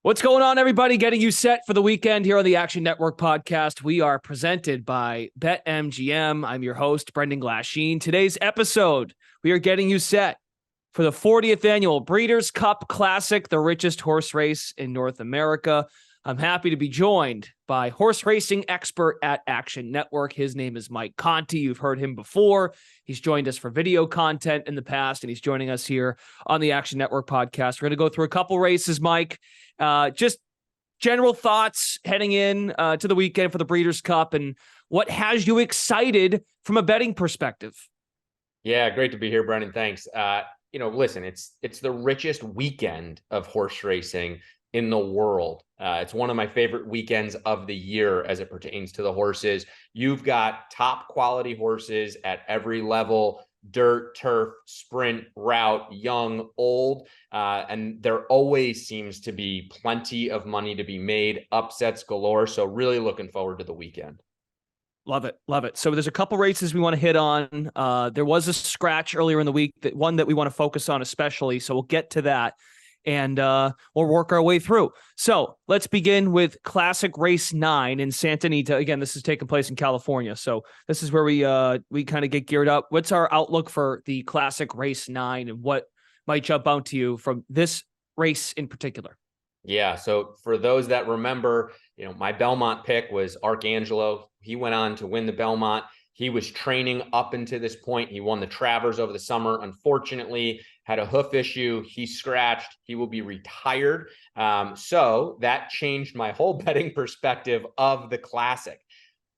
What's going on, everybody? Getting you set for the weekend here on the Action Network podcast. We are presented by BetMGM. I'm your host, Brendan Glasheen. Today's episode, we are getting you set for the 40th annual Breeders' Cup Classic, the richest horse race in North America. I'm happy to be joined by horse racing expert at Action Network. His name is Mike Conti. You've heard him before. He's joined us for video content in the past, and he's joining us here on the Action Network podcast. We're going to go through a couple races, Mike. Just general thoughts heading in to the weekend for the Breeders' Cup, and what has you excited from a betting perspective? Yeah, great to be here, Brendan. Thanks. Listen, it's the richest weekend of horse racing in the world. It's one of my favorite weekends of the year as it pertains to the horses. You've got top quality horses at every level: dirt, turf, sprint, route, young, old, and there always seems to be plenty of money to be made, upsets galore. So really looking forward to the weekend. Love it. Love it. So there's a couple races we want to hit on. There was a scratch earlier in the week, one that we want to focus on especially. So we'll get to that and we'll work our way through. So let's begin with Classic Race 9 in Santa Anita. Again, this is taking place in California. So this is where we kind of get geared up. What's our outlook for the Classic Race 9 and what might jump out to you from this race in particular? Yeah, so for those that remember, my Belmont pick was Arcangelo. He went on to win the Belmont. He was training up until this point. He won the Travers over the summer. Unfortunately, had a hoof issue. He scratched. He will be retired. So that changed my whole betting perspective of the Classic.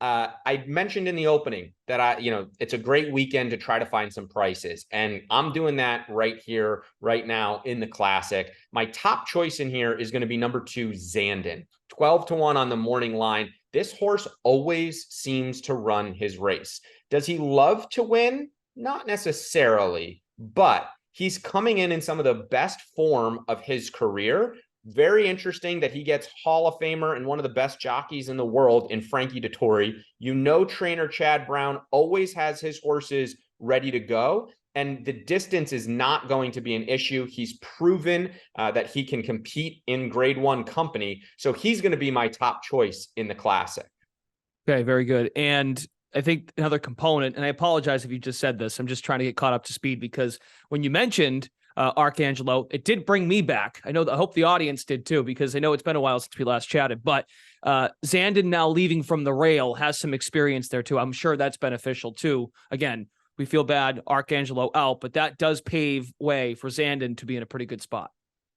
I mentioned in the opening that it's a great weekend to try to find some prices, and I'm doing that right here, right now in the Classic. My top choice in here is going to be number 2, Zandon, 12-1 on the morning line. This horse always seems to run his race. Does he love to win? Not necessarily, but he's coming in some of the best form of his career. Very interesting that he gets Hall of Famer and one of the best jockeys in the world in Frankie Dettori. Trainer Chad Brown always has his horses ready to go, and the distance is not going to be an issue. He's proven that he can compete in Grade 1 company, so he's going to be my top choice in the Classic. Okay, very good. And I think another component, and I apologize if you just said this, I'm just trying to get caught up to speed, because when you mentioned Arcangelo, it did bring me back. I hope the audience did too, because I know it's been a while since we last chatted, but Zandon, now leaving from the rail, has some experience there too. I'm sure that's beneficial too. Again, we feel bad Arcangelo out, but that does pave way for Zandon to be in a pretty good spot.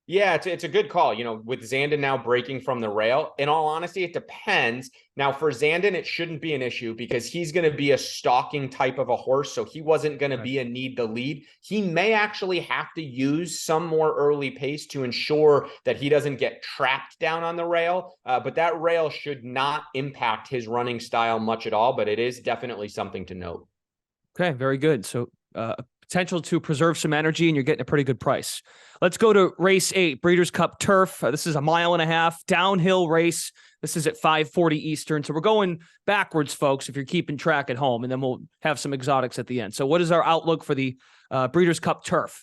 Yeah, it's a good call. With Zandon now breaking from the rail, in all honesty, it depends. Now, for Zandon, it shouldn't be an issue because he's going to be a stalking type of a horse, so he wasn't going to be a need to lead. He may actually have to use some more early pace to ensure that he doesn't get trapped down on the rail, but that rail should not impact his running style much at all, but it is definitely something to note. Okay, very good. So potential to preserve some energy, and you're getting a pretty good price. Let's go to race 8, Breeders' Cup Turf. This is a 1.5 mile downhill race. This is at 5:40 Eastern. So we're going backwards, folks, if you're keeping track at home, and then we'll have some exotics at the end. So what is our outlook for the Breeders' Cup Turf?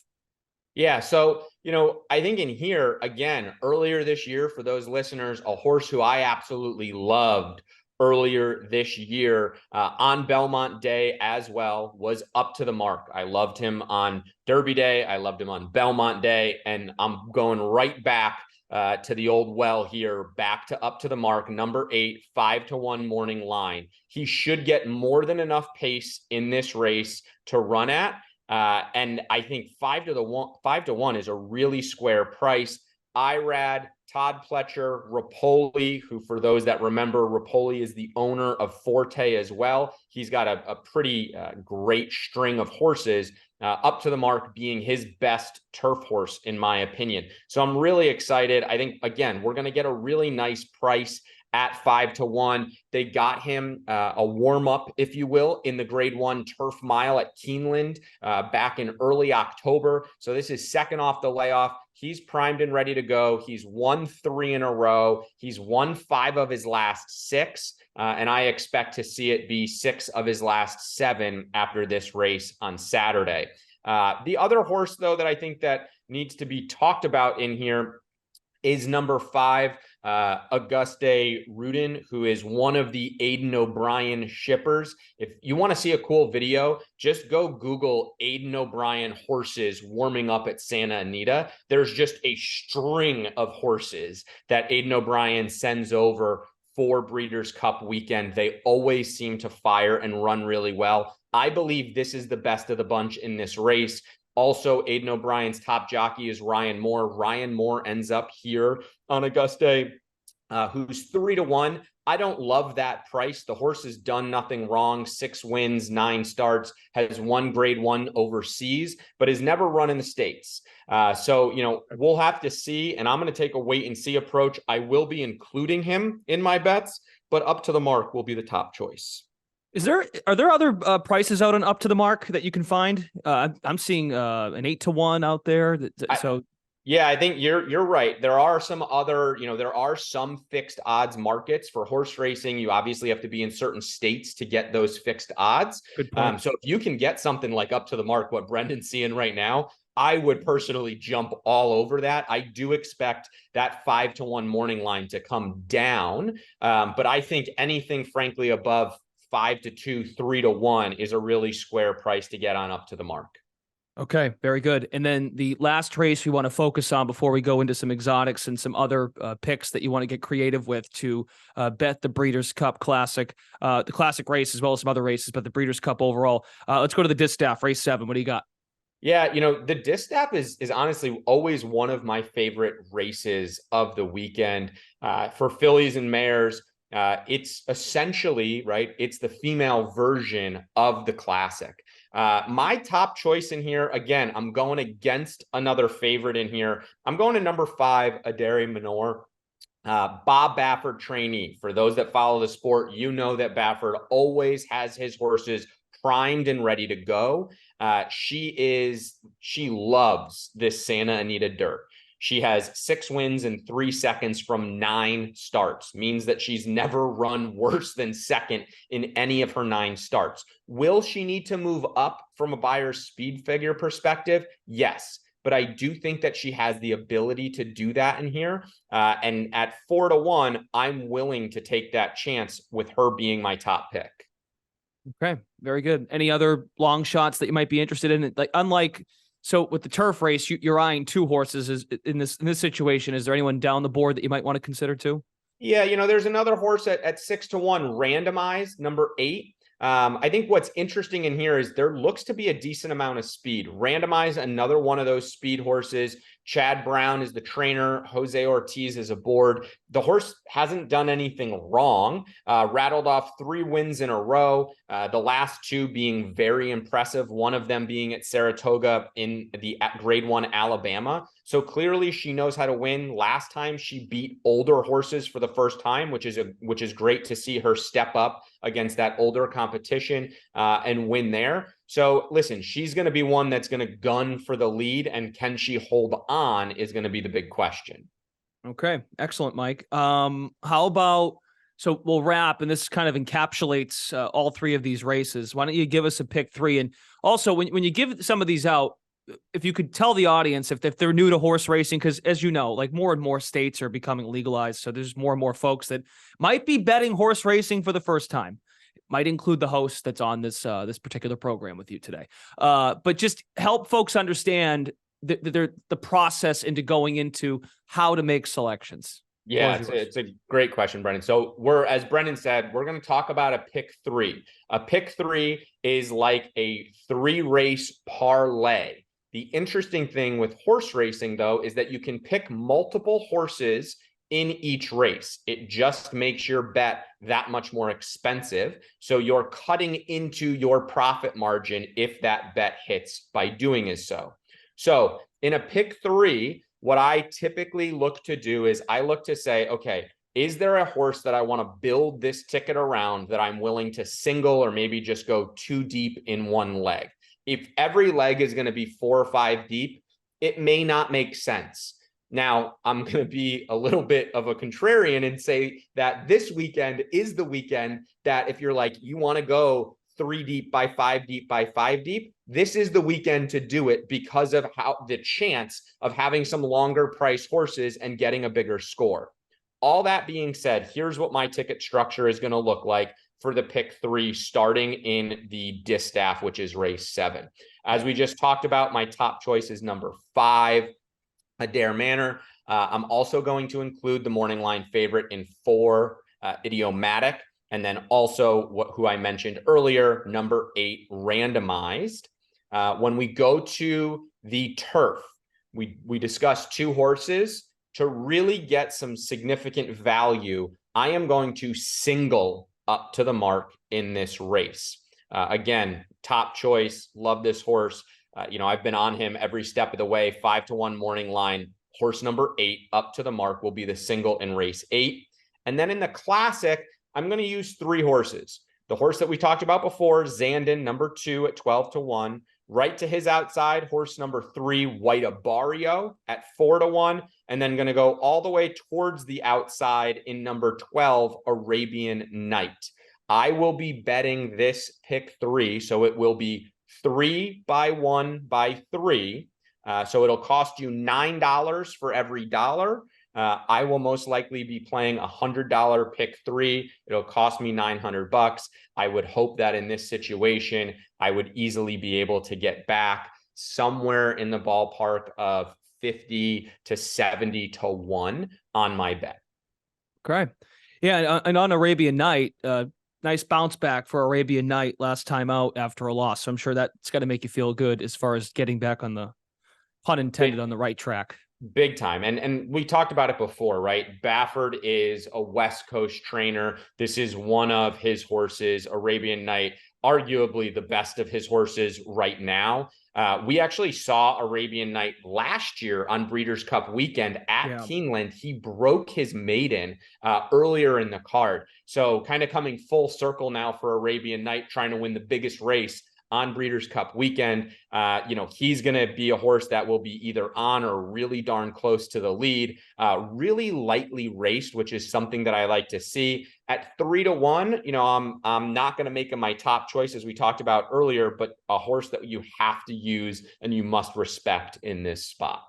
Yeah, so, I think in here, again, earlier this year, for those listeners, a horse who I absolutely loved earlier this year on Belmont Day as well was Up to the Mark. I loved him on Derby Day. I loved him on Belmont Day. And I'm going right back to the old well here, back to Up to the Mark, number 8, 5-1 morning line. He should get more than enough pace in this race to run at. And I think 5-1 is a really square price. Irad, Todd Pletcher, Rapoli, who, for those that remember, Rapoli is the owner of Forte as well. He's got a pretty great string of horses, Up to the Mark being his best turf horse, in my opinion. So I'm really excited. I think, again, we're going to get a really nice price at 5-1. They got him a warm-up, if you will, in the Grade 1 Turf Mile at Keeneland back in early October. So this is second off the layoff. He's primed and ready to go. He's won 3 in a row. He's won 5 of his last 6. And I expect to see it be 6 of his last 7 after this race on Saturday. The other horse, though, that I think that needs to be talked about in here is number 5, Auguste Rudin, who is one of the Aidan O'Brien shippers. If you want to see a cool video, just go Google Aidan O'Brien horses warming up at Santa Anita. There's just a string of horses that Aidan O'Brien sends over for Breeders' Cup weekend. They always seem to fire and run really well. I believe this is the best of the bunch in this race. Also, Aidan O'Brien's top jockey is Ryan Moore. Ryan Moore ends up here on Auguste, who's 3-1. I don't love that price. The horse has done nothing wrong. 6 wins, 9 starts, has won grade 1 overseas, but has never run in the States. So, we'll have to see, and I'm going to take a wait and see approach. I will be including him in my bets, but Up to the Mark will be the top choice. Are there other prices out on Up to the Mark that you can find? I'm seeing an 8-1 out there. Yeah, I think you're right. There are some other, there are some fixed odds markets for horse racing. You obviously have to be in certain states to get those fixed odds. Good point. So if you can get something like Up to the Mark, what Brendan's seeing right now, I would personally jump all over that. I do expect that 5-1 morning line to come down. But I think anything, frankly, above 5-2, 3-1 is a really square price to get on Up to the Mark. Okay, very good. And then the last race we want to focus on before we go into some exotics and some other picks that you want to get creative with to bet the Breeders' Cup Classic, the Classic race, as well as some other races, but the Breeders' Cup overall. Let's go to the Distaff, race 7. What do you got? Yeah, the Distaff is honestly always one of my favorite races of the weekend. For fillies and mares, it's essentially, right, it's the female version of the Classic. My top choice in here, again, I'm going against another favorite in here. I'm going to number 5, Adere Minor. Bob Baffert trainee. For those that follow the sport, you know that Baffert always has his horses primed and ready to go. She loves this Santa Anita dirt. She has 6 wins in 3 seconds from 9 starts, means that she's never run worse than second in any of her 9 starts. Will she need to move up from a buyer's speed figure perspective? Yes, but I do think that she has the ability to do that in here. And at 4-1, I'm willing to take that chance with her being my top pick. Okay, very good. Any other long shots that you might be interested in? So with the turf race, you're eyeing 2 horses. In this situation, is there anyone down the board that you might want to consider too? Yeah, there's another horse at 6-1, randomized, number 8. I think what's interesting in here is there looks to be a decent amount of speed. Randomize, another one of those speed horses. Chad Brown is the trainer. Jose Ortiz is aboard. The horse hasn't done anything wrong. Rattled off 3 wins in a row. The last 2 being very impressive. One of them being at Saratoga in the grade 1 Alabama. So clearly she knows how to win. Last time she beat older horses for the first time, which is great to see her step up against that older competition and win there. So listen, she's going to be one that's going to gun for the lead, and can she hold on is going to be the big question. Okay, excellent, Mike. How about, so we'll wrap, and this kind of encapsulates all 3 of these races. Why don't you give us a pick 3? And also, when you give some of these out, if you could tell the audience if they're new to horse racing, because as you know, like more and more states are becoming legalized. So there's more and more folks that might be betting horse racing for the first time. It might include the host that's on this particular program with you today. But just help folks understand the process into going into how to make selections. Yeah, it's a great question, Brendan. So as Brendan said, we're going to talk about a pick 3. A pick 3 is like a 3-race parlay. The interesting thing with horse racing, though, is that you can pick multiple horses in each race. It just makes your bet that much more expensive. So you're cutting into your profit margin if that bet hits by doing so. So in a pick 3, what I typically look to do is I look to say, okay, is there a horse that I want to build this ticket around that I'm willing to single or maybe just go 2 deep in one leg? If every leg is going to be 4 or 5 deep, it may not make sense. Now, I'm going to be a little bit of a contrarian and say that this weekend is the weekend that if you're like, you want to go 3 deep by 5 deep by 5 deep, this is the weekend to do it because of how the chance of having some longer price horses and getting a bigger score. All that being said, here's what my ticket structure is going to look like for the pick 3 starting in the Distaff, which is race 7. As we just talked about, my top choice is number 5, Adair Manor. I'm also going to include the morning line favorite in 4, Idiomatic, and then also who I mentioned earlier, number 8, Randomized. When we go to the turf, we discussed 2 horses. To really get some significant value, I am going to single up to the mark in this race. Again, top choice. Love this horse. I've been on him every step of the way. 5-1 morning line. Horse number 8 up to the mark will be the single in race 8. And then in the classic, I'm going to use 3 horses. The horse that we talked about before, Zandon, number 2 at 12-1. Right to his outside, horse number 3, White Abario at 4-1. And then going to go all the way towards the outside in number 12, Arabian Night. I will be betting this pick 3. So it will be 3 by 1 by 3. So it'll cost you $9 for every dollar. I will most likely be playing $100 pick 3. It'll cost me $900. I would hope that in this situation, I would easily be able to get back somewhere in the ballpark of 50 to 70 to 1 on my bet. Okay. Yeah. And on Arabian Night, nice bounce back for Arabian Night last time out after a loss. So I'm sure that's got to make you feel good as far as getting back on the, pun intended, on the right track. Big time. And we talked about it before, right? Baffert is a West Coast trainer. This is one of his horses. Arabian Night, arguably the best of his horses right now. We actually saw Arabian Night last year on Breeders' Cup weekend at Keeneland. He broke his maiden earlier in the card. So kind of coming full circle now for Arabian Night, trying to win the biggest race on Breeders' Cup weekend. He's going to be a horse that will be either on or really darn close to the lead, really lightly raced, which is something that I like to see. At 3-1, I'm not going to make him my top choice, as we talked about earlier, but a horse that you have to use and you must respect in this spot.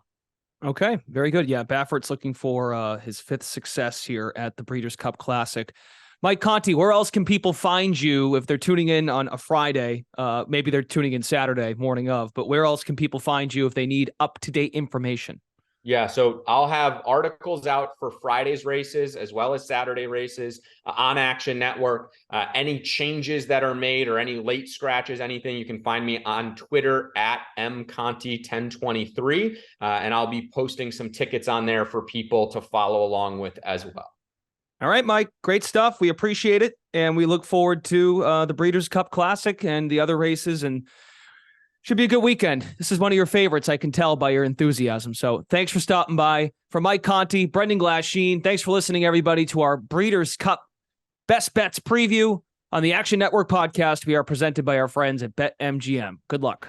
Okay, very good. Yeah, Baffert's looking for his 5th success here at the Breeders' Cup Classic. Mike Conti, where else can people find you if they're tuning in on a Friday? Maybe they're tuning in Saturday morning of, but where else can people find you if they need up-to-date information? Yeah, so I'll have articles out for Friday's races as well as Saturday races on Action Network. Any changes that are made or any late scratches, anything, you can find me on Twitter at mconti1023, and I'll be posting some tickets on there for people to follow along with as well. All right, Mike, great stuff. We appreciate it. And we look forward to the Breeders' Cup Classic and the other races, and should be a good weekend. This is one of your favorites, I can tell by your enthusiasm. So thanks for stopping by. For Mike Conti, Brendan Glasheen, thanks for listening, everybody, to our Breeders' Cup Best Bets preview on the Action Network podcast. We are presented by our friends at BetMGM. Good luck.